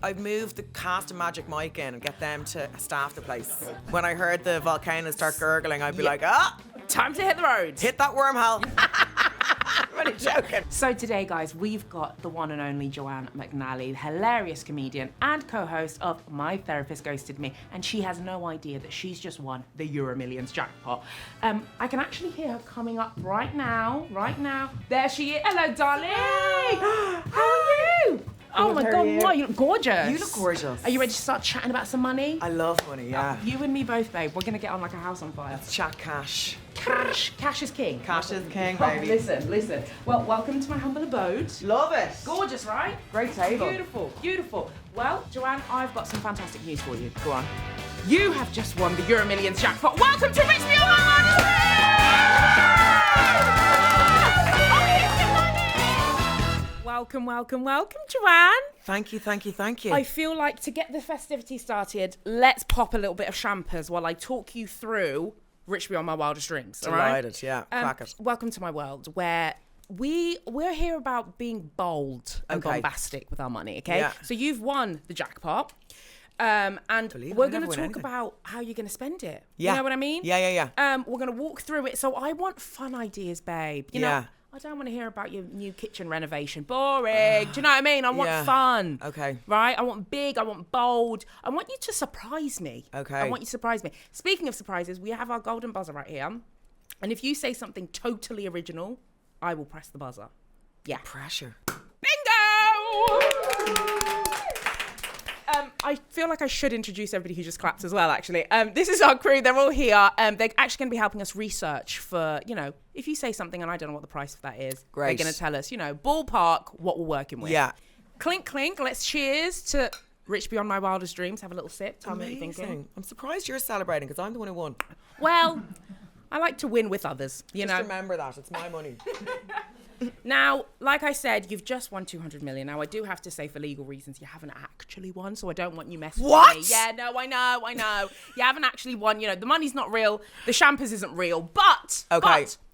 I'd move the cast of Magic Mike in and get them to staff the place. When I heard the volcano start gurgling, I'd be like, time to hit the road. hit that wormhole. I'm only joking. So today, guys, we've got the one and only Joanne McNally, hilarious comedian and co-host of My Therapist Ghosted Me, and she has no idea that she's just won the EuroMillions jackpot. I can actually hear her coming up right now. There she is. Hello, darling. How are you? Oh my God, wow, you look gorgeous. You look gorgeous. Are you ready to start chatting about some money? I love money, yeah. You and me both, babe. We're gonna get on like a house on fire. Chat cash. Cash is king. Cash is king, Oh, baby. listen. Well, welcome to my humble abode. Love it. Gorgeous, right? Great table. Beautiful. Well, Joanne, I've got some fantastic news for you. Go on. You have just won the EuroMillions jackpot. Welcome to Rich Me on My Welcome, Joanne. Thank you. I feel like to get the festivities started, let's pop a little bit of champers while I talk you through Rich Me on My Wildest Dreams. Delighted, yeah. Crack it. Welcome to my world where we're here about being bold and bombastic with our money, okay? Yeah. So you've won the jackpot. And we're going to talk about how you're going to spend it. Yeah. You know what I mean? Yeah. We're going to walk through it. So I want fun ideas, babe. You know, I don't want to hear about your new kitchen renovation. Boring. Do you know what I mean? I want fun. Okay. Right? I want big. I want bold. I want you to surprise me. Okay. I want you to surprise me. Speaking of surprises, we have our golden buzzer right here. And if you say something totally original, I will press the buzzer. Yeah. Pressure. Bingo! I feel like I should introduce everybody who just clapped as well, actually. This is our crew. They're all here. They're actually going to be helping us research for, if you say something and I don't know what the price of that is, Great. they're going to tell us, ballpark what we're working with. Yeah. Clink, clink. Let's cheers to Rich Beyond My Wildest Dreams. Have a little sip. Tell me what you're thinking. I'm surprised you're celebrating because I'm the one who won. Well, I like to win with others, Just remember that. It's my money. Now, like I said, you've just won 200 million. Now, I do have to say, for legal reasons, you haven't actually won, so I don't want you messing with me. Yeah, no, I know. You haven't actually won. The money's not real. The champers isn't real. But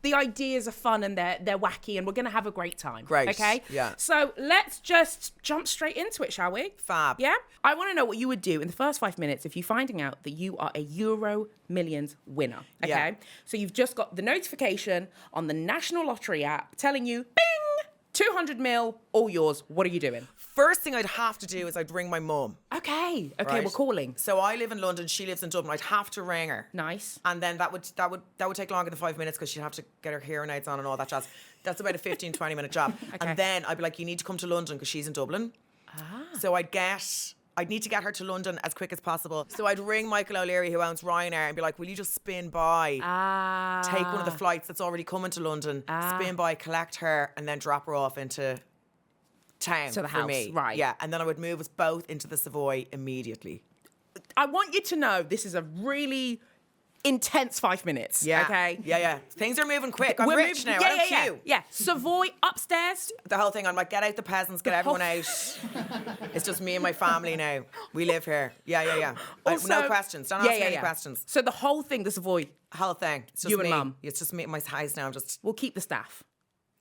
the ideas are fun and they're wacky, and we're going to have a great time. Great. Okay? Yeah. So let's just jump straight into it, shall we? Fab. Yeah? I want to know what you would do in the first 5 minutes if you're finding out that you are a EuroMillions winner. Okay? Yeah. So you've just got the notification on the National Lottery app telling you, bing, 200 mil, all yours. What are you doing? First thing I'd have to do is I'd ring my mum. Okay, Right. we're calling. So I live in London, she lives in Dublin. I'd have to ring her. Nice. And then that would take longer than 5 minutes because she'd have to get her hearing aids on and all that jazz. That's about a 15-20 minute job. Okay. And then I'd be like, you need to come to London because she's in Dublin. So I'd need to get her to London as quick as possible. So I'd ring Michael O'Leary, who owns Ryanair, and be like, will you just spin by, take one of the flights that's already coming to London, spin by, collect her, and then drop her off into town To the for house, me. right. Yeah, and then I would move us both into the Savoy immediately. I want you to know this is a really intense 5 minutes. Yeah. Okay? Yeah. Things are moving quick. I'm We're rich now. Yeah, I don't yeah. queue. Yeah. Savoy upstairs. The whole thing, I'm like, get out the peasants, get everyone out. It's just me and my family now. We live here. Yeah. Also, no questions. Don't ask me any questions. So the whole thing, the Savoy, Whole thing. It's just You and me. Mum. It's just me at my house now. I'm just... we'll keep the staff.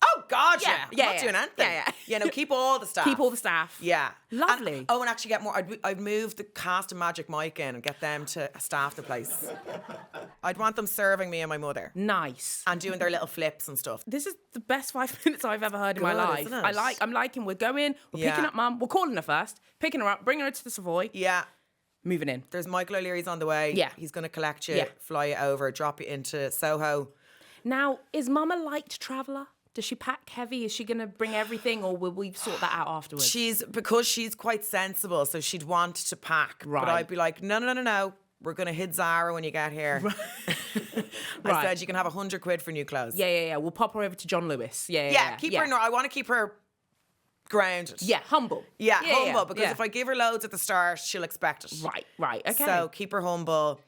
Oh, God, yeah. I'm Yeah, not yeah. doing anything. Yeah. No, keep all the staff. Keep all the staff. Yeah. Lovely. And actually get more. I'd move the cast of Magic Mike in and get them to staff the place. I'd want them serving me and my mother. Nice. And doing their little flips and stuff. This is the best 5 minutes I've ever heard in my Good, life. isn't it? I'm liking, we're going, we're picking up Mum, we're calling her first, picking her up, bringing her to the Savoy, Yeah. moving in. There's Michael O'Leary's on the way. Yeah. He's going to collect you, Yeah. fly you over, drop you into Soho. Now, is Mum a light traveller? Does she pack heavy? Is she going to bring everything, or will we sort that out afterwards? Because she's quite sensible, so she'd want to pack. Right. But I'd be like, no. We're going to hit Zara when you get here. I said you can have 100 quid for new clothes. Yeah. We'll pop her over to John Lewis. Yeah. Her. I want to keep her grounded. Yeah, humble. Yeah, humble. Yeah. Because if I give her loads at the start, she'll expect it. Right. Okay. So keep her humble.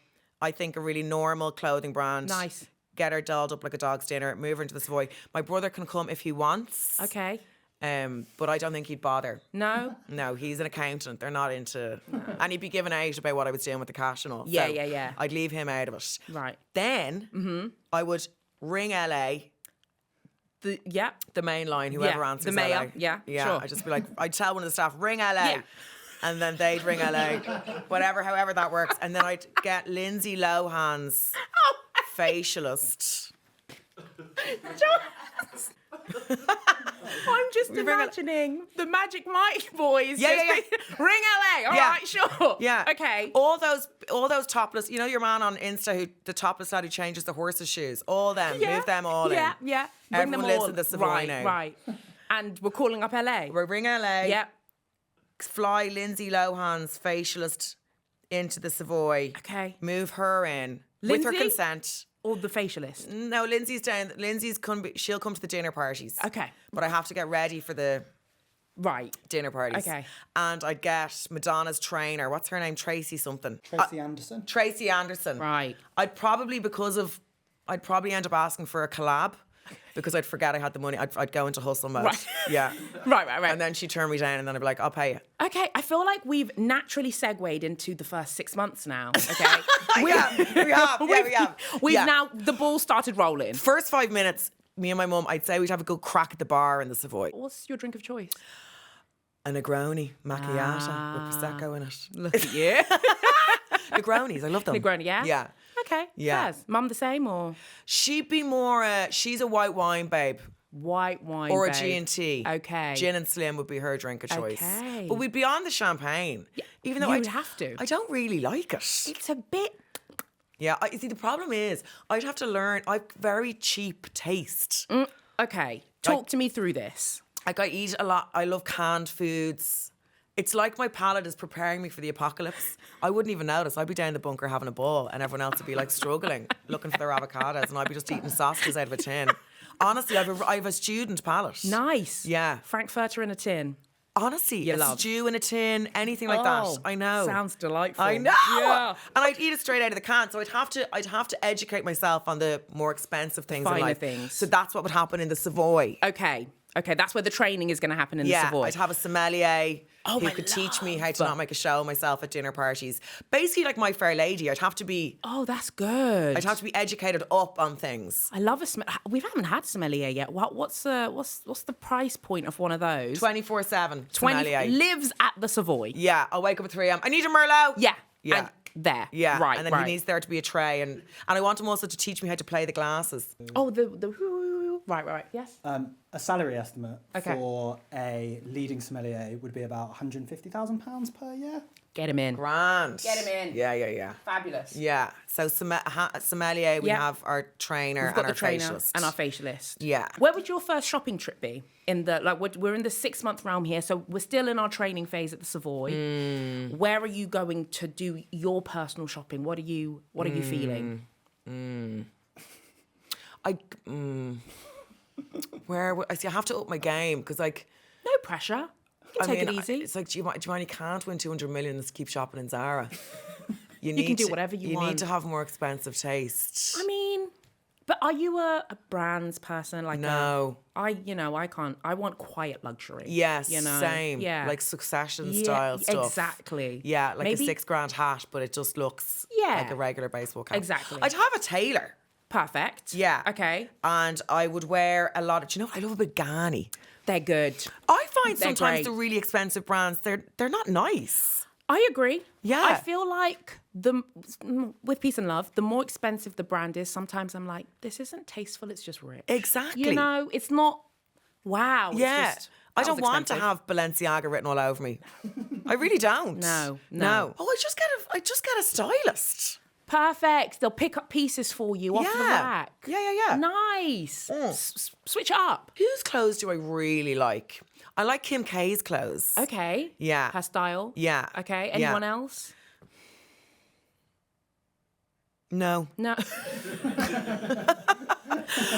I think a really normal clothing brand. Nice. Get her dolled up like a dog's dinner. Move her into the Savoy. My brother can come if he wants. Okay. But I don't think he'd bother. No? No, he's an accountant. They're not into... And he'd be giving out about what I was doing with the cash and all. Yeah, So yeah. I'd leave him out of it. Right. Then I would ring LA, The the main line, whoever Yeah, answers the mayor. LA. Yeah, Yeah, sure. I'd just be like... I'd tell one of the staff, ring LA. Yeah. and then they'd ring LA. However that works. And then I'd get Lindsay Lohan's facialist. I'm just imagining the Magic Mike boys. Yeah. Ring LA. All right, sure. Yeah. Okay. All those topless, you know your man on Insta who the topless lad who changes the horse's shoes. All them. Yeah. Move them all in. Yeah. Everyone lives in the Savoy now. Right. And we're calling up LA. We're ring LA. Yep. Fly Lindsay Lohan's facialist into the Savoy. Okay. Move her in with her Lindsay? consent. Or the facialist. No, Lindsay's down. She'll come to the dinner parties. Okay. But I have to get ready for the Right. dinner parties. Okay. And I'd get Madonna's trainer. What's her name? Tracy something. Tracy Anderson. Tracy Anderson. Right. I'd probably end up asking for a collab because I'd forget I had the money. I'd go into hustle mode. Right. Yeah. Right. And then she'd turn me down and then I'd be like, I'll pay you. Okay, I feel like we've naturally segued into the first 6 months now. Okay, We have. We've Yeah. now the ball started rolling. First 5 minutes, me and my mum, I'd say we'd have a good crack at the bar in the Savoy. What's your drink of choice? A Negroni macchiato with Prosecco in it. Look at you. Negronis, I love them. Negroni, yeah? Yeah. Okay. Yeah. Yes. Mum the same or She'd be more, she's a white wine babe. white wine? Or a babe? G&T. Okay. Gin and Slim would be her drink of choice. Okay. But we'd be on the champagne. Even though you I would have to. I don't really like it. It's a bit. Yeah, you see, the problem is I'd have to learn. I've very cheap taste. Okay. Talk to me through this. Like, I eat a lot. I love canned foods. It's like my palate is preparing me for the apocalypse. I wouldn't even notice. I'd be down the bunker having a ball and everyone else would be like struggling, looking for their avocados, and I'd be just eating sausages out of a tin. Honestly, I have a student palate. Nice. Yeah. Frankfurter in a tin. Honestly, a love. stew in a tin, anything like that. I know. Sounds delightful. I know. Yeah. And I'd eat it straight out of the can. So I'd have to educate myself on the more expensive things in Finer life. things. So that's what would happen in the Savoy. Okay. That's where the training is going to happen in the Savoy. I'd have a sommelier who my could teach me how love. to not make a show of myself at dinner parties. Basically, like My Fair Lady, I'd have to be That's good. educated up on things. I love we haven't had sommelier yet. What's the price point of one of those? 24/7 sommelier. Lives at the Savoy. Yeah, I'll wake up at 3 a.m. I need a Merlot. Yeah. Yeah. And there. Yeah, Right. and then right. he needs there to be a tray, and I want him also to teach me how to play the glasses. Oh, the right. Yes. A salary estimate Okay. for a leading sommelier would be about £150,000 per year. Get him in. Grand. Get him in. Yeah. Fabulous. Yeah. So sommelier, we Yeah. have our trainer We've got and the our trainer facialist. and our facialist. Yeah. Where would your first shopping trip be? We're in the 6-month realm here, so we're still in our training phase at the Savoy. Where are you going to do your personal shopping? What are you feeling? I have to up my game because, like, No pressure. You can take it easy. It's like, do you mind? You can't win 200 million and keep shopping in Zara. You can do whatever you want. You need to have more expensive taste. I mean, but are you a brands person? Like No. I can't. I want quiet luxury. Yes, Same. Yeah. Like Succession style stuff. Exactly. Yeah, like Maybe- a $6,000 hat, but it just looks Yeah. like a regular baseball cap. Exactly. I'd have a tailor. Perfect. Yeah. Okay. And I would wear a lot of, do you know, I love a Begani. They're good. I find They're sometimes great. the really expensive brands, they're not nice. I agree. Yeah. I feel like with peace and love, the more expensive the brand is, sometimes I'm like, this isn't tasteful. It's just rich. Exactly. You know, it's not. Wow. It's Yeah. just, I that don't was want to expensive. have Balenciaga written all over me. I really don't. No. Oh, I just get a stylist. Perfect. They'll pick up pieces for you off the rack. Yeah. Nice. Switch it up. Whose clothes do I really like? I like Kim K's clothes. Okay. Yeah. Her style. Yeah. Okay. Yeah. Anyone else? No. No.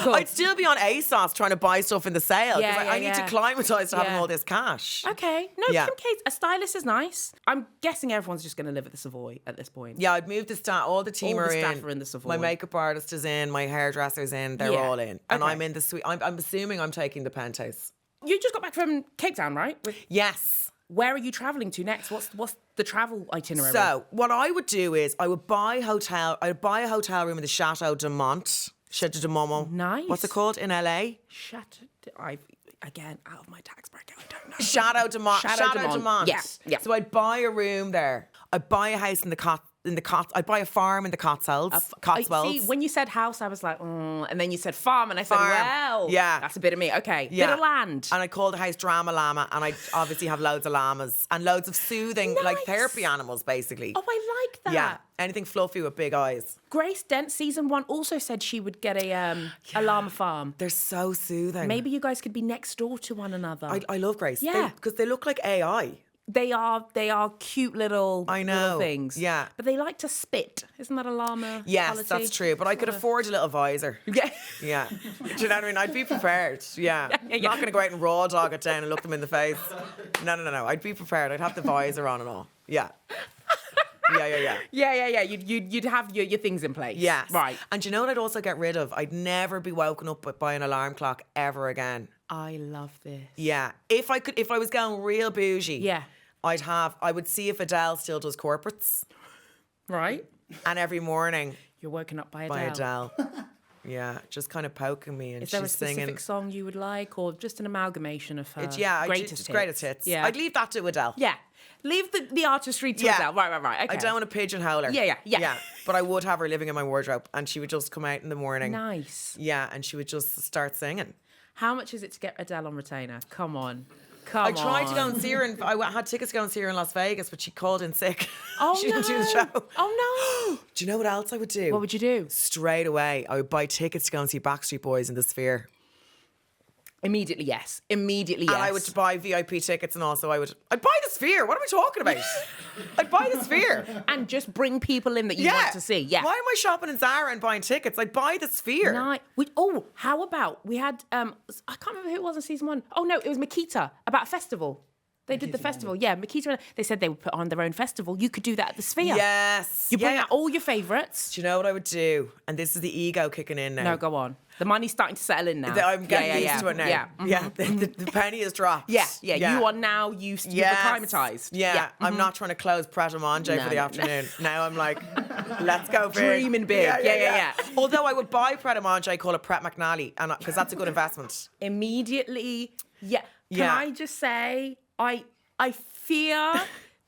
I'd still be on ASOS trying to buy stuff in the sale. Yeah, I need to yeah. climatise to having Yeah. all this cash. Okay. No, Yeah. Kim K's, a stylist is nice. I'm guessing everyone's just going to live at the Savoy at this point. Yeah, I'd move the staff. All the team All are the in. staff are in the Savoy. My makeup artist is in. My hairdresser's in. They're Yeah. all in. And Okay. I'm in the suite. I'm assuming I'm taking the penthouse. You just got back from Cape Town, right? Yes. Where are you travelling to next? What's the travel itinerary? So what I would do is I would buy a hotel room in the Chateau de Mont. Chateau de Montmont. Nice. What's it called in LA? again, out of my tax bracket. I don't know. Shadow Dumont. Shadow Dumont. Yeah. So I'd buy a room there. I'd buy a house in the I'd buy a farm in the Cotswolds. See, when you said house, I was like, and then you said farm, and I said, Farm. well, Yeah. that's a bit of me. Okay, Yeah. bit of land. And I called the house Drama Llama, and I obviously have loads of llamas and loads of soothing, like Nice. therapy animals, basically. Oh, I like that. Yeah, anything fluffy with big eyes. Grace Dent, season 1, also said she would get a llama farm. They're so soothing. Maybe you guys could be next door to one another. I love Grace. Yeah. Because they look like AI. They are cute little, I know. little things. Yeah. But they like to spit. Isn't that a llama Yes, quality? that's true. But I could afford a little visor. Yeah. Yeah. Do you know what I mean? I'd be prepared. Yeah. Yeah. Not going to go out and raw dog it down and look them in the face. No. I'd be prepared. I'd have the visor on and all. Yeah. Yeah. Yeah. You'd have your things in place. Yes. Right. And do you know what I'd also get rid of? I'd never be woken up by an alarm clock ever again. I love this. Yeah. If I was going real bougie. Yeah. I would see if Adele still does corporates. Right? And every morning You're woken up by by Adele. Adele. Yeah, just kind of poking me and Is she's there a specific singing. song you would like, or just an amalgamation of her Greatest hits. Yeah. I'd leave that to Adele. Yeah. Leave the artistry to Adele. Right. Okay. I don't want to pigeonhole her. Yeah. But I would have her living in my wardrobe and she would just come out in the morning. Nice. Yeah, and she would just start singing. How much is it to get Adele on retainer? Come on. I tried to go and see her, and I had tickets to go and see her in Las Vegas, but she called in sick. Oh, she didn't do the show. Oh, Do you know what else I would do? no. What would you do? Straight away, I would buy tickets to go and see Backstreet Boys in the Sphere. Immediately, yes. And I would buy VIP tickets, and also I'd buy the Sphere. What am I talking about? I'd buy the Sphere. And just bring people in that you want to see. Yeah. Why am I shopping in Zara and buying tickets? I'd buy the Sphere. How about we had I can't remember who it was in season 1. Oh no, it was Makita about a festival. They did the festival. Yeah, Makita. They said they would put on their own festival. You could do that at the Sphere. Yes. You bring out all your favourites. Do you know what I would do? And this is the ego kicking in now. No, go on. The money's starting to settle in now. I'm getting used to it now. Yeah. Yeah. The penny has dropped. Yeah. You are now used to acclimatised. Yeah. I'm not trying to close Pret a Manger for the afternoon. Now I'm like, let's go big. Dreaming big. Yeah. Although I would buy Pret a Manger, I call it Pret McNally, and because that's a good investment. Immediately. Yeah. Can Yeah. I just say, I fear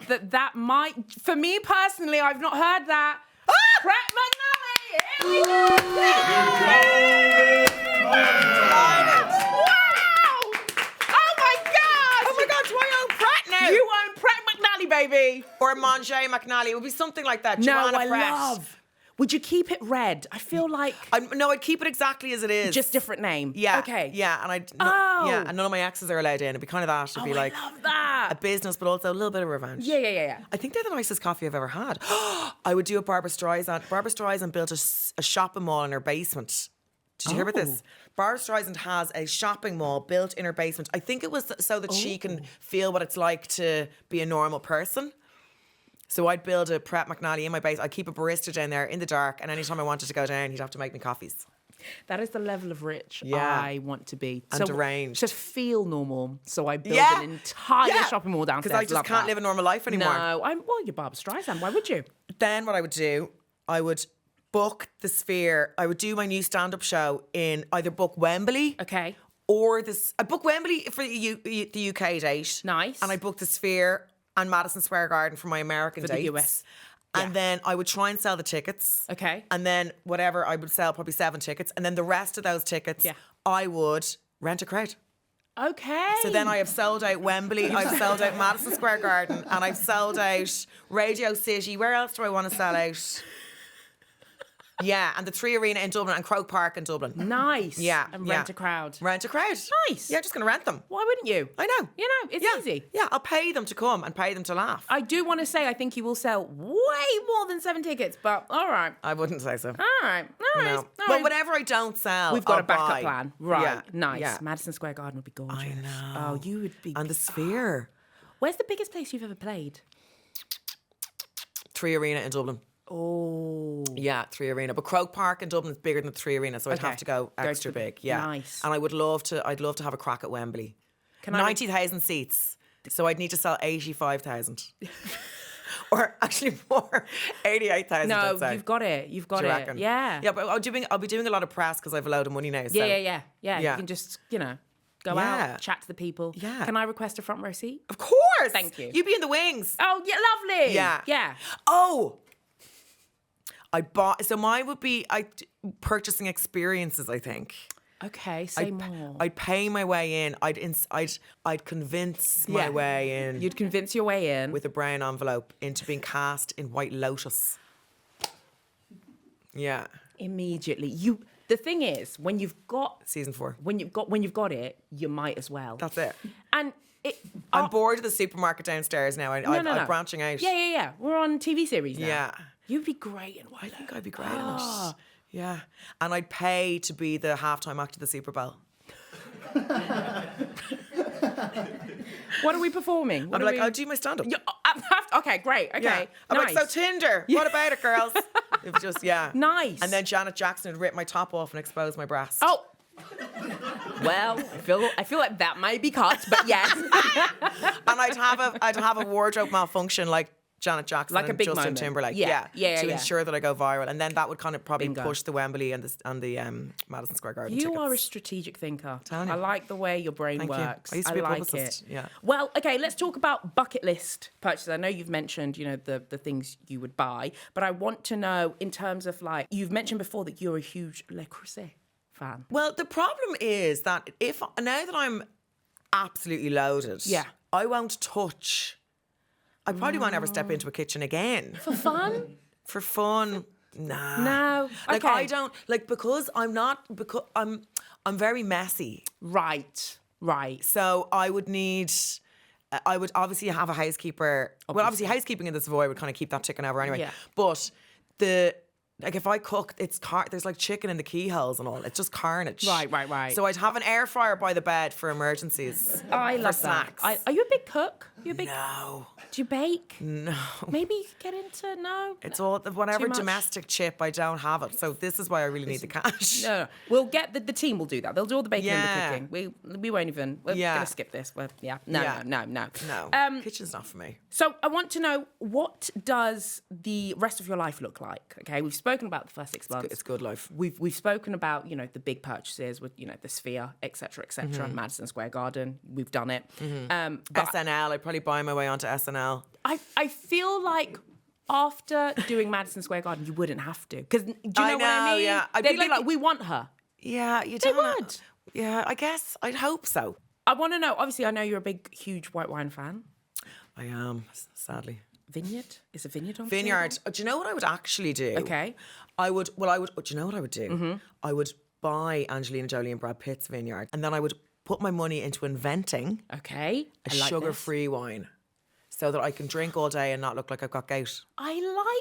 that might, for me personally, I've not heard that. Pret McNally! Here we go! Wow! Oh my God! Do I own Pret now? You own Pret McNally, baby! Or Manger McNally. It would be something like that. No, Joanna I Pret. love. Would you keep it red? I feel like I'd keep it exactly as it is. just different name. Yeah. Okay. Yeah, and Oh. and none of my exes are allowed in. It'd be kind of that. It'd be like I love that. a business, but also a little bit of revenge. Yeah. I think they're the nicest coffee I've ever had. I would do a Barbara Streisand. Barbara Streisand built a shopping mall in her basement. Did you hear about this? Barbara Streisand has a shopping mall built in her basement. I think it was so that she can feel what it's like to be a normal person. So I'd build a Pret McNally in my base. I'd keep a barista down there in the dark, and anytime I wanted to go down, he'd have to make me coffees. That is the level of rich Yeah. I want to be. And deranged. To feel normal. So I build Yeah. an entire Yeah. shopping mall downstairs. Because I just Love can't that. live a normal life anymore. No, you're Barbara Streisand. Why would you? Then what I would do, I would book the Sphere. I would do my new stand-up show in either book Wembley. Okay. Or I book Wembley for the UK date. Nice. And I booked the Sphere and Madison Square Garden for my American For the dates. US. And then I would try and sell the tickets. Okay. And then whatever, I would sell probably 7 tickets. And then the rest of those tickets, I would rent a crowd. Okay. So then I have sold out Wembley, I've sold out Madison Square Garden, and I've sold out Radio City. Where else do I want to sell out? Yeah, and the 3 Arena in Dublin and Croke Park in Dublin. Nice. Yeah. And rent a crowd. Rent a crowd. Nice. Yeah, just going to rent them. Why wouldn't you? I know. It's easy. Yeah, I'll pay them to come and pay them to laugh. I do want to say I think you will sell way more than 7 tickets, but all right. I wouldn't say so. All right. No. But whatever I don't sell, We've got I'll a backup buy. plan. Right. Yeah. Nice. Yeah. Madison Square Garden would be gorgeous. I know. Oh, you would be. And the Sphere. Where's the biggest place you've ever played? 3 Arena in Dublin. Oh. Yeah, 3 Arena. But Croke Park in Dublin is bigger than the 3 Arena, so I'd have to go extra big. Yeah. Nice. And I'd love to have a crack at Wembley. Can I- 90,000 seats. So I'd need to sell 85,000. Or actually more, 88,000. No, I'd say. you've got it. You've got Do you it. reckon? Yeah. Yeah, but I'll be doing a lot of press because I have a load of money now. So. Yeah. Yeah. You can just, go Yeah. out, chat to the people. Yeah. Can I request a front row seat? Of course. Thank you. You'd be in the wings. Oh, yeah, lovely. Yeah. Yeah. Oh, so mine would be purchasing experiences, I think. Okay, say more. I'd pay my way in. I'd convince my way in. You'd convince your way in. With a brown envelope into being cast in White Lotus. Yeah. Immediately. The thing is, when you've got Season 4. when you've got it, you might as well. That's it. And I'm bored of the supermarket downstairs now. I'm branching out. Yeah. We're on TV series now. Yeah. You'd be great in White I think I'd be great in it. Yeah. And I'd pay to be the halftime act of the Super Bowl. What are we performing? I'd be like, I'll do my stand-up. Okay, great. Okay, Yeah. I'm nice. like, so Tinder, what about it, girls? It was just, yeah. Nice. And then Janet Jackson would rip my top off and expose my breast. Oh. Well, I feel like that might be cut, but yes. And I'd have a wardrobe malfunction like Janet Jackson Like a and big Justin moment. Timberlake. Yeah. To ensure that I go viral. And then that would kind of probably Bingo. push the Wembley and the Madison Square Garden You tickets. are a strategic thinker. Telling you. I like the way your brain Thank you. works. I used to be a like publicist, it. yeah. Well, okay, let's talk about bucket list purchases. I know you've mentioned, the things you would buy, but I want to know in terms of you've mentioned before that you're a huge Le Creuset fan. Well, the problem is that now that I'm absolutely loaded, I won't touch. I probably won't ever step into a kitchen again. For fun? For fun, nah. No. Like Okay. I don't because I'm very messy. Right. So I would obviously have a housekeeper. Well, obviously housekeeping in the Savoy would kind of keep that ticking over anyway. Yeah. But if I cook, there's like chicken in the keyholes and all. It's just carnage. Right. So I'd have an air fryer by the bed for emergencies. I love for snacks. that. Are you a big cook? No. Do you bake? No. Maybe you could get into It's all whatever Too much? domestic chip. I don't have it. So this is why I really need the cash. No. We'll get the team will do that. They'll do all the baking Yeah. and the cooking. We won't even. We're Yeah. gonna skip this. No. No. Kitchen's not for me. So I want to know, what does the rest of your life look like? Okay, we've spoken about the first 6 months. It's good life. We've spoken about the big purchases with the Sphere, etc., Madison Square Garden. We've done it. But SNL. I'd probably buy my way onto SNL. I feel like after doing Madison Square Garden, you wouldn't have to, because do you know what I mean? Yeah. They'd be like, we want her. Yeah, you They don't know. would. Yeah, I guess. I'd hope so. I want to know. Obviously, I know you're a big, huge white wine fan. I am, sadly. Vineyard? Is a vineyard on the Vineyard. table? Do you know what I would actually do? Okay. I would. Do you know what I would do? Mm-hmm. I would buy Angelina Jolie and Brad Pitt's vineyard, and then I would put my money into inventing Okay. a I like sugar-free wine, so that I can drink all day and not look like I've got gout. this. I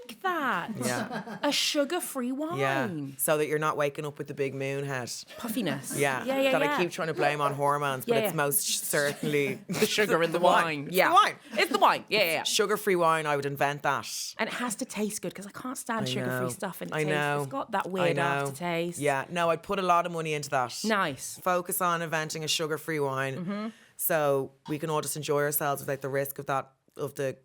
like that. Yeah. A sugar-free wine. Yeah. So that you're not waking up with the big moon head. Puffiness. Yeah. Yeah. That I keep trying to blame on hormones, but Yeah, it's yeah. most certainly the sugar in the wine. It's Yeah. the wine. It's the wine. Yeah. Sugar-free wine, I would invent that. And it has to taste good, because I can't stand I sugar-free know. stuff. And I know. It's got that I weird know. aftertaste. Yeah, no, I'd put a lot of money into that. Nice. Focus on inventing a sugar-free wine, so we can all just enjoy ourselves without the risk of the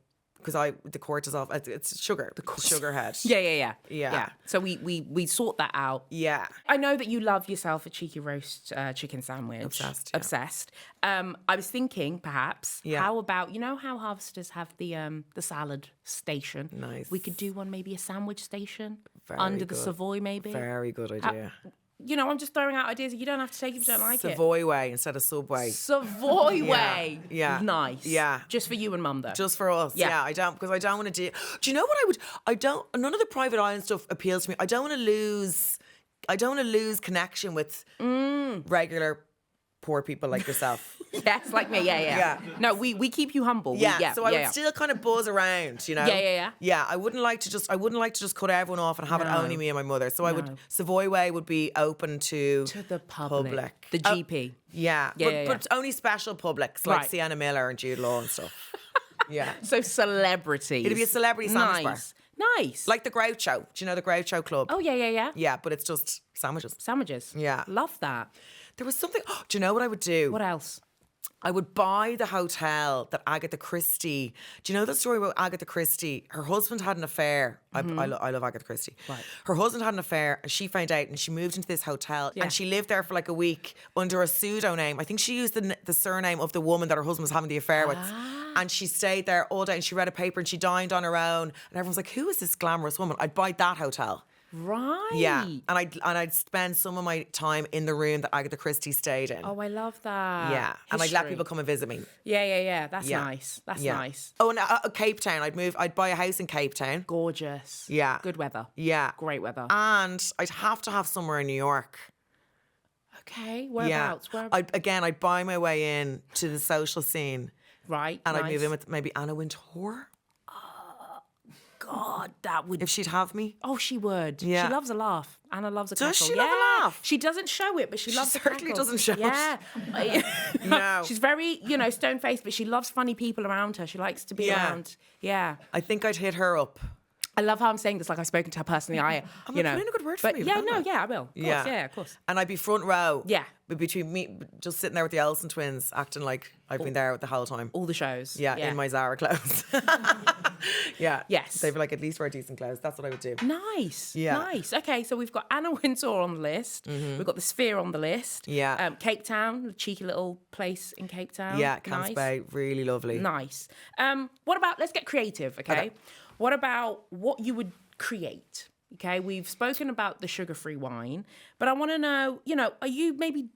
cortisol. It's sugar, the sugar head. Yeah. So we sort that out. Yeah. I know that you love yourself a cheeky roast chicken sandwich. Obsessed, yeah. Obsessed. I was thinking, perhaps, Yeah. how about, how Harvesters have the salad station? Nice. We could do one, maybe a sandwich station Very under the good. Savoy, maybe. Very good idea. I'm just throwing out ideas. You don't have to take it if you don't like it. Savoy way instead of Subway. Savoy way. Yeah. Nice. Yeah. Just for you and Mum, though. Just for us. Yeah. Yeah, I don't want to do. Do you know what none of the private island stuff appeals to me. I don't want to lose connection with regular poor people like yourself. Yes, like me. Yeah. Yeah. No, we keep you humble. Yeah, so I would still kind of buzz around, Yeah. Yeah, I wouldn't like to just cut everyone off and have it only me and my mother. So I would No. Savoy Way would be open to the public. The Oh, GP. Yeah, but only special publics like Right. Sienna Miller and Jude Law and stuff. Yeah, So celebrities. it'd be a celebrity sandwich bar. Nice. Like the Groucho. Do you know the Groucho Club? Oh, yeah. Yeah, but it's just sandwiches. Sandwiches. Yeah. Love that. There was something. Do you know what I would do? What else? I would buy the hotel that Agatha Christie. Do you know the story about Agatha Christie? Her husband had an affair. I love Agatha Christie. Right. Her husband had an affair and she found out and she moved into this hotel and she lived there for like a week under a pseudonym. I think she used the surname of the woman that her husband was having the affair with. And she stayed there all day and she read a paper and she dined on her own. And everyone's like, who is this glamorous woman? I'd buy that hotel. Right. Yeah, and I'd spend some of my time in the room that Agatha Christie stayed in. Oh, I love that. Yeah, and I'd let History. people come and visit me. Yeah. That's nice. That's nice. Oh, and Cape Town. I'd buy a house in Cape Town. Gorgeous. Yeah. Good weather. Yeah. Great weather. And I'd have to have somewhere in New York. Okay. Whereabouts? Yeah. I'd buy my way in to the social scene. Right. And nice. I'd move in with maybe Anna Wintour. God, that would... If she'd have me. Oh, she would. Yeah. She loves a laugh. Anna loves a cackle. Does she love a laugh? She doesn't show it, but she loves a cackle. certainly doesn't show it. Yeah. No. She's very, stone-faced, but she loves funny people around her. She likes to be around. Yeah. I think I'd hit her up. I love how I'm saying this like I've spoken to her personally. I'm putting in a good word for but me. Yeah, no, yeah, I will. Of course, yeah, of course. And I'd be front row. Yeah. But between me, just sitting there with the Elson twins, acting like I've been there the whole time. All the shows. Yeah, in my Zara clothes. Yeah. Yes. They'd be like, at least wear decent clothes. That's what I would do. Nice. Yeah. Nice. Okay, so we've got Anna Wintour on the list. We've got the Sphere on the list. Yeah. Cape Town, a cheeky little place in Cape Town. Yeah, Camps Bay, really lovely. Nice. What about, let's get creative, okay? What about what you would create? Okay, we've spoken about the sugar-free wine, but I want to know, are you maybe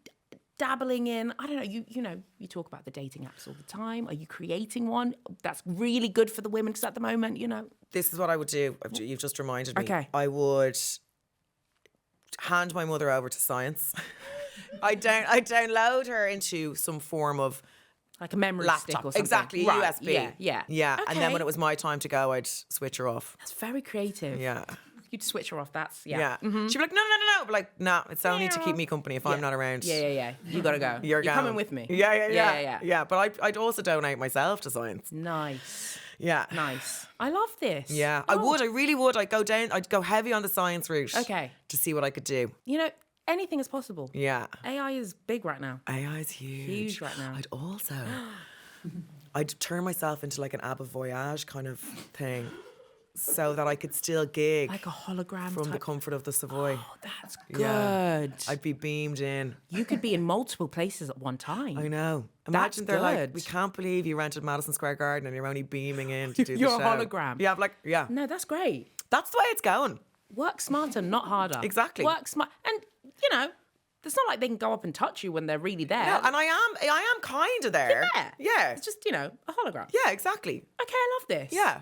dabbling in, I don't know, you talk about the dating apps all the time. Are you creating one that's really good for the women? Because at the moment, This is what I would do. You've just reminded me. Okay. I would hand my mother over to science. I download her into some form of like a memory laptop. stick or something. Exactly, Right. USB. Yeah. And then Okay. when it was my time to go, I'd switch her off. That's very creative. Yeah. You'd switch her off. That's, Yeah. She'd be like, no. But like, nah, it's only to keep me company if I'm not around. Yeah. You gotta go. You're going. coming with me. Yeah. Yeah, but I'd also donate myself to science. Nice. Yeah. Nice. I love this. Yeah. I really would. I'd go heavy on the science route. Okay. To see what I could do. Anything is possible. Yeah. AI is big right now. AI is huge. Huge right now. I'd turn myself into like an Abba Voyage kind of thing so that I could still gig Like a hologram from the type. comfort of the Savoy. Oh, that's good. Yeah. I'd be beamed in. You could be in multiple places at one time. I know. That's Imagine they're like, good. we can't believe you rented Madison Square Garden and you're only beaming in to do the You're show. a hologram. Yeah. No, that's great. That's the way it's going. Work smarter, not harder. Exactly. Work smart. And, it's not like they can go up and touch you when they're really there. Yeah, and I am kind of there. Yeah. It's just, a hologram. Yeah, exactly. Okay, I love this. Yeah.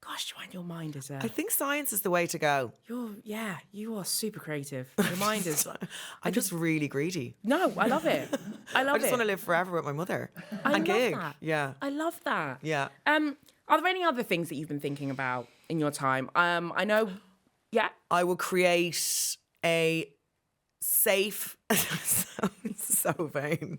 Gosh, Joanne, your mind is I think science is the way to go. you are super creative. Your mind is... I'm just really greedy. No, I love it. I love it. I just want to live forever with my mother. I and love gig. that. Yeah. I love that. Yeah. Are there any other things that you've been thinking about in your time? I know... Yeah? I will create a safe... so vain.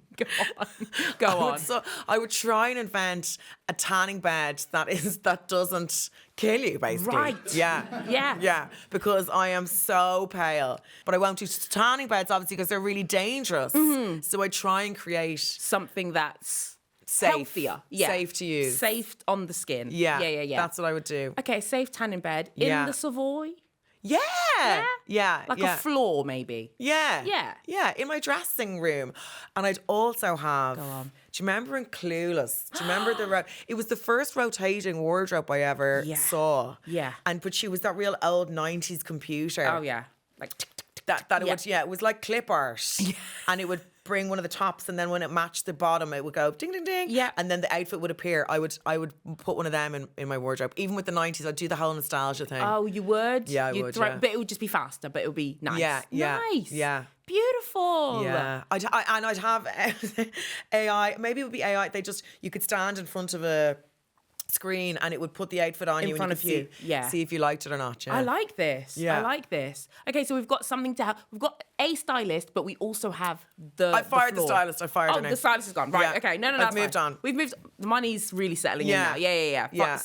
Go on. I would try and invent a tanning bed that doesn't kill you, basically. Right. Yeah. Yeah. Yeah. Because I am so pale. But I won't do tanning beds, obviously, because they're really dangerous. Mm-hmm. So I try and create Something that's safe. healthier. Yeah. Safe to use. Safe on the skin. Yeah. Yeah. That's what I would do. Okay, safe tanning bed in the Savoy. Yeah. Yeah. Like a floor, maybe. Yeah. Yeah. Yeah, in my dressing room. And I'd also have... Go on. Do you remember in Clueless? Do you remember it was the first rotating wardrobe I ever saw. Yeah. But she was that real old 90s computer. Oh, yeah. Like... It was like clip art. Yeah. And it would bring one of the tops, and then when it matched the bottom, it would go ding, ding, ding. Yeah. And then the outfit would appear. I would put one of them in my wardrobe. Even with the 90s, I'd do the whole nostalgia thing. Oh, you would? Yeah, I would, yeah. But it would just be faster, but it would be nice. Yeah, yeah, Nice. yeah. Beautiful. Yeah. I'd have AI. Maybe it would be AI. You could stand in front of a screen and it would put the outfit on In you front and of you you. could Yeah. see if you liked it or not. Yeah. I like this. Yeah. I like this. Okay, so we've got something to have. We've got a stylist, but we also have the I fired the floor. stylist. I fired her Oh, now. the stylist is gone. Right. Yeah. Okay. No. I've That's moved fine. on. We've moved. The money's really settling Yeah. in now. Yeah. Yeah.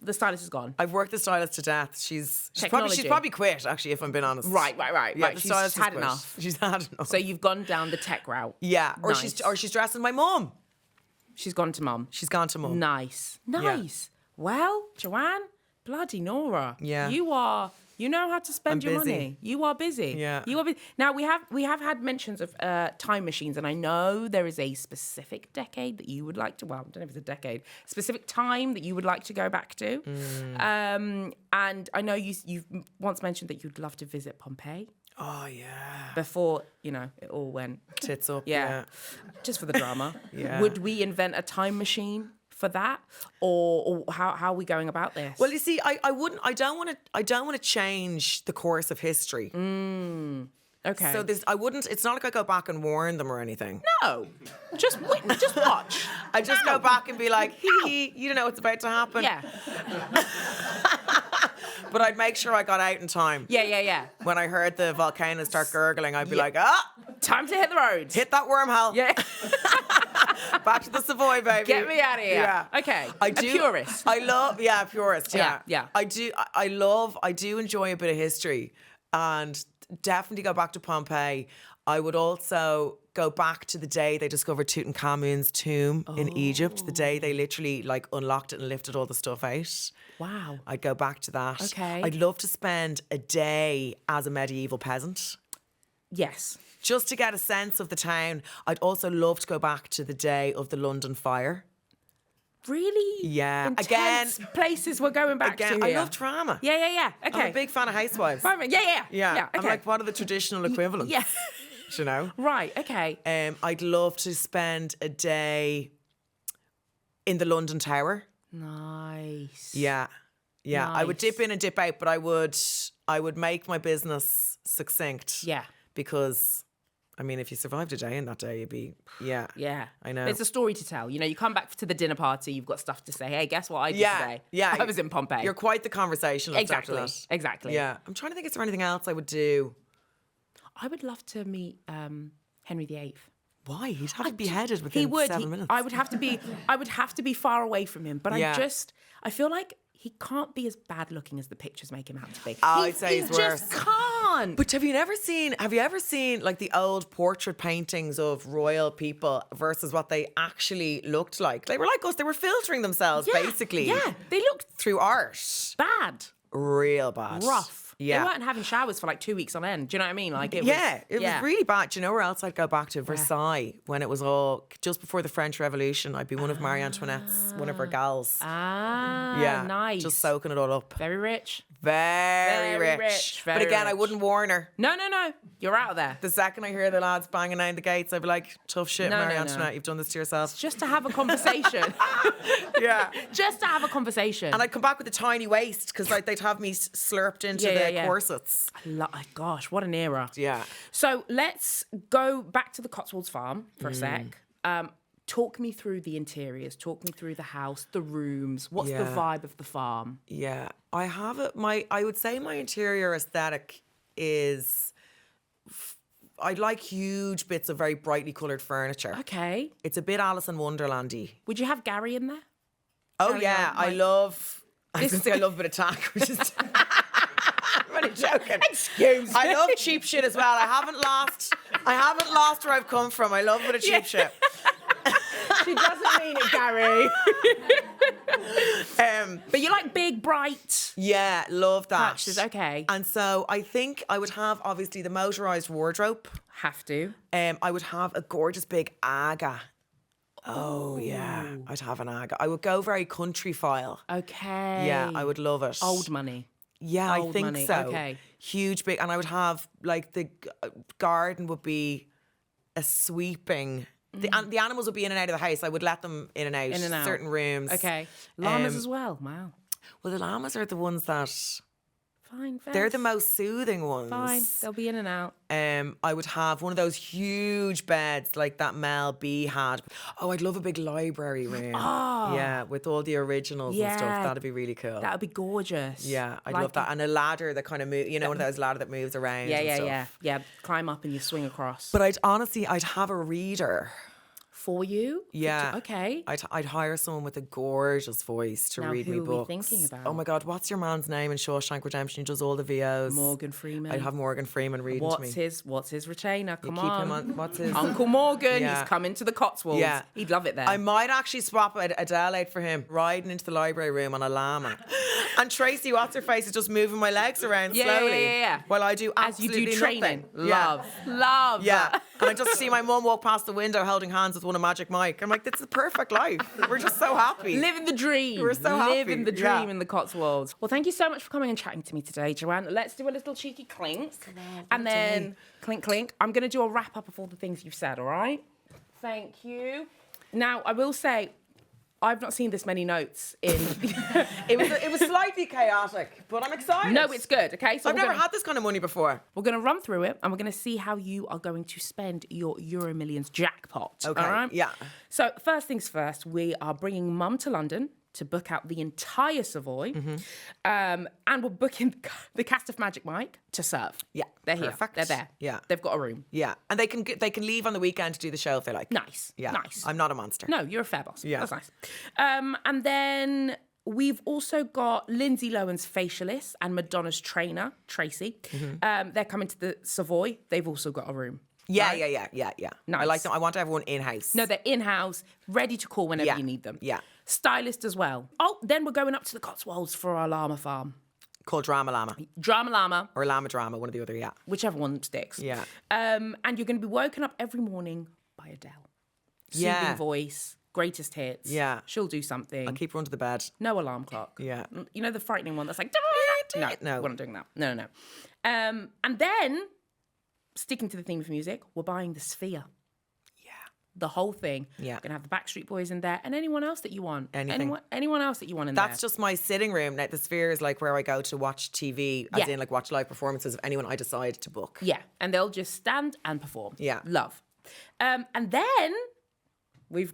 The stylist is gone. I've worked the stylist to death. She's Technology. probably quit, actually, if I'm being honest. Right. Yeah, the She's stylist has had quit. enough. She's had enough. So you've gone down the tech route. yeah. Or Nice. she's dressing my mum. She's gone to mum. She's gone to mum. Nice. Well, Joanne, bloody Nora. Yeah. You know how to spend I'm your busy. money. You are busy. Yeah. You are busy. Now we have had mentions of time machines, and I know there is a specific decade that you would like to. Well, I don't know if it's a decade. Specific time that you would like to go back to. And I know you've once mentioned that you'd love to visit Pompeii. Oh yeah. Before it all went Tits up. yeah. Just for the drama. Yeah. Would we invent a time machine for that, or how are we going about this? Well, you see, I don't want to change the course of history. Okay. So it's not like I go back and warn them or anything. No, just watch. I just go back and be like, hee, you don't know what's about to happen. Yeah. But I'd make sure I got out in time. Yeah. When I heard the volcano start gurgling, I'd be like, Time to hit the roads. hit that wormhole. Yeah. Back to the Savoy, baby. Get me out of here. Yeah. Okay. I do. A purist. I love, purist. Yeah. Yeah. I do enjoy a bit of history, and definitely go back to Pompeii. I would also go back to the day they discovered Tutankhamun's tomb in Egypt, the day they literally unlocked it and lifted all the stuff out. Wow. I'd go back to that. Okay. I'd love to spend a day as a medieval peasant, Yes. just to get a sense of the town. I'd also love to go back to the day of the London fire. Really? Yeah. Intense places we're going back Again, to I here. love drama. Yeah. Okay. I'm a big fan of Housewives. Yeah. Yeah. I'm Okay. like, what are the traditional equivalents? Yeah. You know? Right. Okay. I'd love to spend a day in the London Tower. Nice. Yeah. I would Nice. dip in and dip out, but I would make my business succinct. Yeah. Because, I mean, if you survived a day in that day, you'd be, Yeah. I know. There's a story to tell. You come back to the dinner party, you've got stuff to say. Hey, guess what I did today? Yeah. I was in Pompeii. You're quite the conversationalist after that. Exactly. Yeah. I'm trying to think, is there anything else I would do? I would love to meet Henry VIII. Why? He'd have to be beheaded within 7 minutes. I would have to be far away from him. But Yeah. I feel like he can't be as bad looking as the pictures make him out to be. I'd say he's worse. Just can't. But have you ever seen like the old portrait paintings of royal people versus what they actually looked like? They were like us. They were filtering themselves basically. Yeah, they looked through art. bad, Real bad. rough. Yeah. They weren't having showers for like 2 weeks on end. Do you know what I mean? Like it was really bad. Do you know where else I'd go back to? Versailles, when it was all just before the French Revolution. I'd be one of Marie Antoinette's, one of her gals. Nice. Just soaking it all up. Very rich. Very rich. Very But again, I rich. wouldn't warn her. No. You're out of there. The second I hear the lads banging down the gates, I'd be like, tough shit, No, Marie no. Antoinette, you've done this to yourself. Just to have a conversation. Yeah. Just to have a conversation. And I'd come back with a tiny waist because they'd have me slurped into the corsets. Gosh, what an era. Yeah. So let's go back to the Cotswolds farm for a sec. Talk me through the interiors. Talk me through the house, the rooms. What's the vibe of the farm? Yeah. I would say my interior aesthetic is, I like huge bits of very brightly coloured furniture. Okay. It's a bit Alice in Wonderland-y. Would you have Gary in there? Oh Gary yeah, on, I love a bit of tack, which is... I'm only joking. Excuse me. I love cheap shit as well. I haven't lost where I've come from. I love a bit of cheap shit. She doesn't mean it, Gary. But you like big, bright Yeah, love that. patches. Okay. And so I think I would have obviously the motorised wardrobe. Have to. I would have a gorgeous big Aga. Oh yeah, I'd have an Aga. I would go very country file. Okay. Yeah, I would love it. Old money. Yeah, I Old think money, so. okay. Huge big, and I would have like the garden would be a sweeping. The animals would be in and out of the house. I would let them in and out. In and out. Certain rooms. Okay. Llamas as well. Wow. Well, the llamas are the ones that Fine. Fair. they're the most soothing ones. Fine. They'll be in and out. I would have one of those huge beds like that Mel B had. Oh, I'd love a big library room. Oh. Yeah, with all the originals and Yeah. stuff. That'd be really cool. That would be gorgeous. Yeah, I'd Like love that. And a ladder that kind of moves, one of those ladder that moves around. and stuff. Yeah. Climb up and you swing across. But I'd have a reader. for you? Yeah. Okay. I'd hire someone with a gorgeous voice to Now, read me who are we books. thinking about? Oh my God, what's your man's name in Shawshank Redemption? He does all the VOs. Morgan Freeman. I'd have Morgan Freeman reading to me. What's his retainer? Come Keep on. him on. What's his? Uncle Morgan. Yeah. He's coming to the Cotswolds. Yeah. He'd love it there. I might actually swap Adele out for him, riding into the library room on a llama. And Tracy, what's her face, is just moving my legs around slowly. Yeah. While I do As you absolutely do training. nothing. Love. Yeah. And I just see my mum walk past the window holding hands with one of Magic Mike. I'm like, this is the perfect life. We're just so happy. Living the dream. We're so happy. Living the dream in the Cotswolds. Well, thank you so much for coming and chatting to me today, Joanne. Let's do a little cheeky clink. And then clink, clink. I'm going to do a wrap up of all the things you've said, all right? Thank you. Now, I will say, I've not seen this many notes in... It was slightly chaotic, but I'm excited. No, it's good, okay? So I've never had this kind of money before. We're going to run through it and we're going to see how you are going to spend your EuroMillions jackpot. Okay, all right? yeah. So first things first, we are bringing Mum to London to book out the entire Savoy. And we're booking the cast of Magic Mike to serve. Yeah, They're perfect. here. They're there. Yeah. They've got a room. Yeah, and they can leave on the weekend to do the show if they like. Nice. Yeah, Nice. I'm not a monster. No, you're a fair boss. Yeah. That's nice. And then we've also got Lindsay Lohan's facialist and Madonna's trainer, Tracy. They're coming to the Savoy. They've also got a room. Yeah, right? yeah. Nice. I like them. I want everyone in-house. No, they're in-house, ready to call whenever Yeah. you need them. Yeah. Stylist as well. Oh, then we're going up to the Cotswolds for our llama farm. Called Drama Llama. Drama llama, Or Llama Drama, one or the other, yeah. whichever one sticks. Yeah. And you're going to be woken up every morning by Adele. Soothing Yeah. voice, greatest hits. Yeah. She'll do something. I'll keep her under the bed. No alarm clock. Yeah. You know the frightening one that's like... No. We're not doing that. No. And then, sticking to the theme of music, we're buying the Sphere. Yeah. The whole thing. Yeah. We're going to have the Backstreet Boys in there and anyone else that you want. Anything. Anyone else that you want in there. That's just my sitting room. Now, the Sphere is like where I go to watch TV, as Yeah. in like watch live performances of anyone I decide to book. Yeah, and they'll just stand and perform. Yeah. Love. And then we're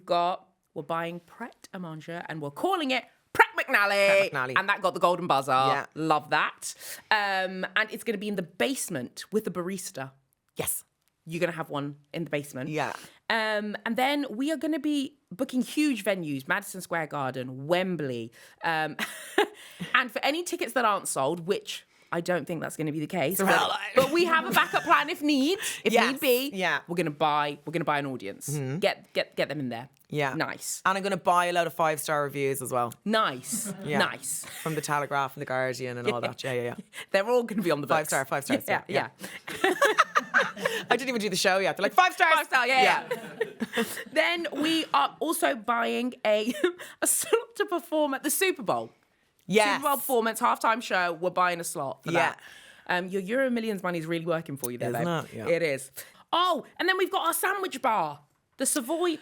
buying Pret a Manger and we're calling it Pret McNally. Pret McNally. And that got the golden buzzer. Yeah. Love that. And it's going to be in the basement with the barista. Yes. You're going to have one in the basement. Yeah. And then we are going to be booking huge venues, Madison Square Garden, Wembley. And for any tickets that aren't sold, which I don't think that's going to be the case, but we have a backup plan if need be. Yeah. We're going to buy an audience. Get them in there. Yeah. Nice. And I'm going to buy a load of 5-star reviews as well. Nice. Yeah. Nice. From the Telegraph and the Guardian and all that. Yeah. They're all going to be on the books. 5 stars. Yeah. I didn't even do the show yet. They're like 5 stars. 5 star, yeah. Then we are also buying a slot to perform at the Super Bowl. Yes. Super Bowl performance, halftime show. We're buying a slot for Yeah. that. Your EuroMillions money is really working for you there, Isn't babe. it? Yeah. It is. Oh, and then we've got our sandwich bar. The Savoy Way?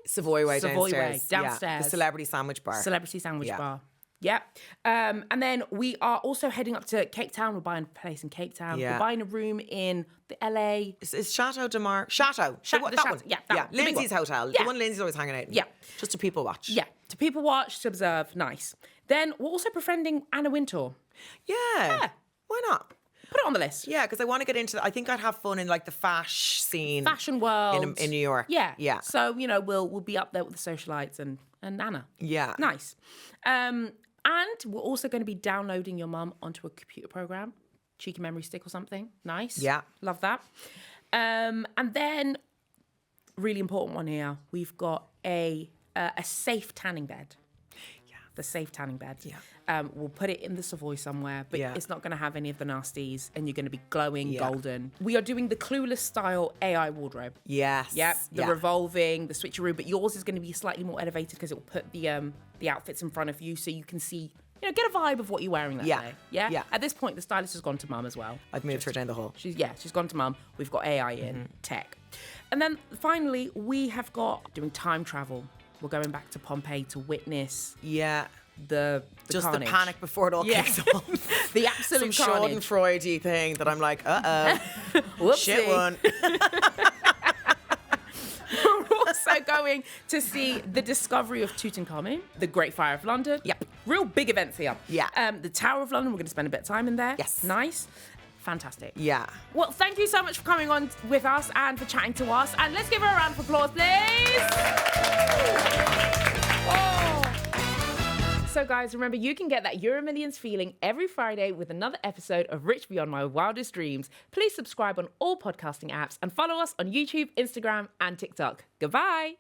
Savoy Way Savoy downstairs. Way, downstairs. Yeah. The celebrity sandwich bar. Celebrity sandwich Yeah. bar. Yeah. And then we are also heading up to Cape Town. We're buying a place in Cape Town. Yeah. We're buying a room in the LA. Is Chateau de Mar... Chateau. The that Chateau. one. Yeah, that one. The big Lindsay's one. hotel. Yeah. The one Lindsay's always hanging out in. Yeah. Just to people watch. Yeah. To people watch, to observe. Nice. Then we're also befriending Anna Wintour. Yeah. Why not? Put it on the list. Yeah, because I want to get into... I think I'd have fun in like the fashion scene. Fashion world. In New York. Yeah. Yeah. So, we'll be up there with the socialites and Anna. Yeah. Nice. And we're also going to be downloading your mum onto a computer program. Cheeky memory stick or something. Nice. Yeah. Love that. And then, really important one here. We've got a safe tanning bed. Yeah. The safe tanning bed. Yeah. We'll put it in the Savoy somewhere, but it's not going to have any of the nasties, and you're going to be glowing golden. We are doing the Clueless style AI wardrobe. Yes. Yep. The revolving, the switcheroo, but yours is going to be slightly more elevated because it will put the outfits in front of you, so you can see, get a vibe of what you're wearing that day. Yeah. Yeah. At this point, the stylist has gone to mum as well. I've moved her down the hall. She's gone to mum. We've got AI in tech, and then finally we have got doing time travel. We're going back to Pompeii to witness the Just carnage. the panic before it all kicks off. The absolute Some carnage. Schadenfreude thing that I'm like, Whoopsie. shit one. We're also going to see the discovery of Tutankhamun, the Great Fire of London. Yep. Real big events here. Yeah. The Tower of London, we're going to spend a bit of time in there. Yes. Nice. Fantastic. Yeah. Well, thank you so much for coming on with us and for chatting to us. And let's give her a round of applause, please. So guys, remember, you can get that EuroMillions feeling every Friday with another episode of Rich Beyond My Wildest Dreams. Please subscribe on all podcasting apps and follow us on YouTube, Instagram and TikTok. Goodbye.